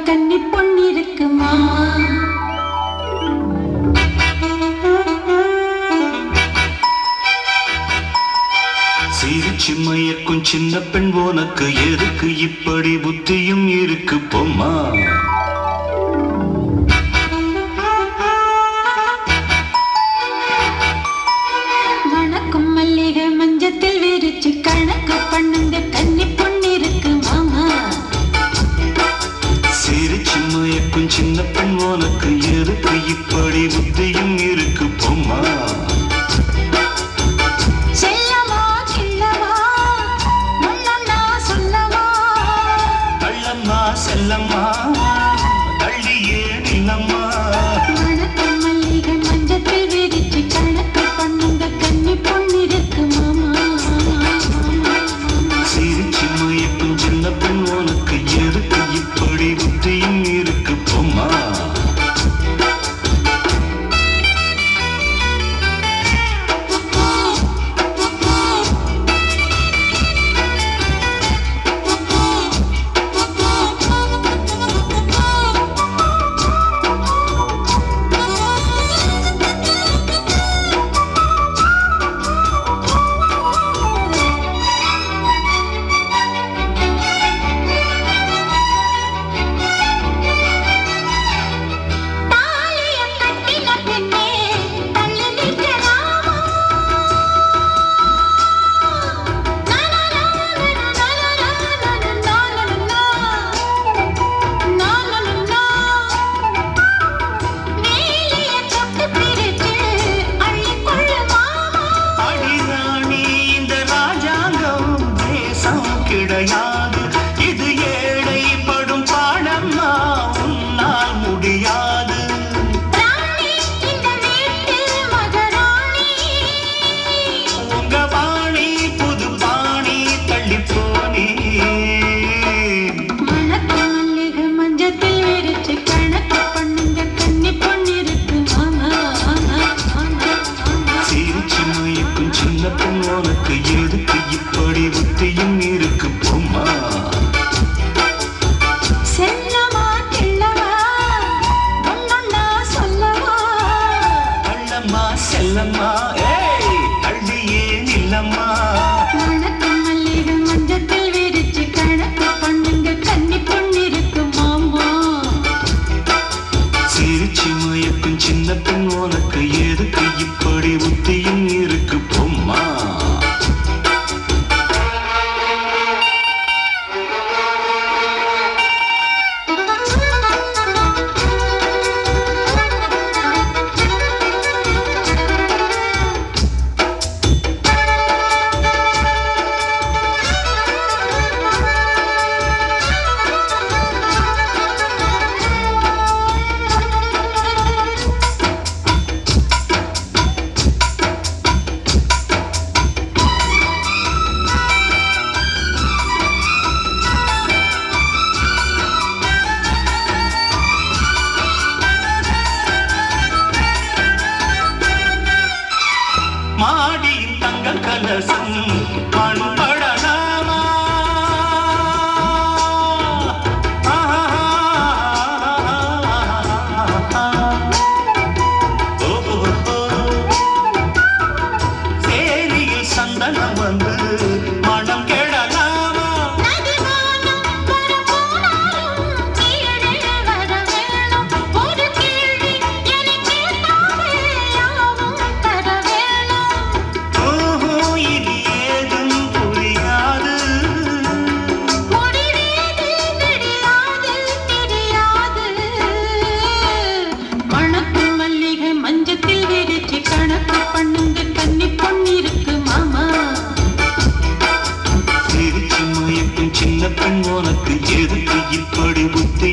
கன்னி பொன்னிருக்கு மாமா. சிரிச்சு மயக்கும் சின்ன பெண் உனக்கு எதுக்கு இப்படி புத்தியும் இருக்கு பொம்மா. வணக்கம் மல்லிகை மஞ்சத்தில் விரிச்சு கணக்கு பண்ணுங்க கன்னி பொன்னிருக்கு மாமா. சிரிச்சு மயக்கும் சின்ன பெண் உனக்கு எதுக்கு இப்படி புத்தியும் இருக்கு பொம்மா. செல்லம்மா தள்ளியே நிலம்மா. வணக்கம் மல்லிகை மஞ்சத்தில் விரிச்சு கணக்கு பண்ணுங்க கன்னி பொன்னிருக்கு மாமா. சிரிச்சு மயக்கும் சின்ன பெண் உனக்கு எதுக்கு இப்படி புத்தியும் இருக்கு பொம்மா. இது ஏழை படும் பாடம்மா உன்னால் முடியாது. உங்க பாணி புது பாணி தள்ளி போனே. வணக்கம் மல்லிகை மஞ்சத்தில் விரிச்சு கணக்கு பண்ணுங்க கன்னி பொன்னிருக்கு மாமா. சிரிச்சு மயக்கும் சின்ன பெண் உனக்கு எதுக்கு இப்படி புத்தியும் இருக்கு பொம்மா. செல்லமா கிள்ளவா ஒன்னொன்னா சொல்லவா. அள்ளம்மா செல்லம்மா ஏய் அள்ளியே நில்லம்மா. வணக்கம் மல்லிகை மஞ்சத்தில் விரிச்சு கணக்கு பண்ணுங்க கன்னி பொன்னிருக்கு மாமா. சிரிச்சு மயக்கும் சின்ன பெண் உனக்கு எதுக்கு இப்படி புத்தியும் இருக்கு பொம்மா. மாடியின் தங்க கலசம் மண்படலாமா. சேரியில் சந்தனம் வந்து மனம் கெடலாமா. மஞ்சத்தில் விரிச்சு கணக்கு பண்ணுங்க கன்னி பொன்னிருக்கு மாமா. சிரிச்சு மயக்கும் சின்ன பெண் உனக்கு எதுக்கு இப்படி புத்தி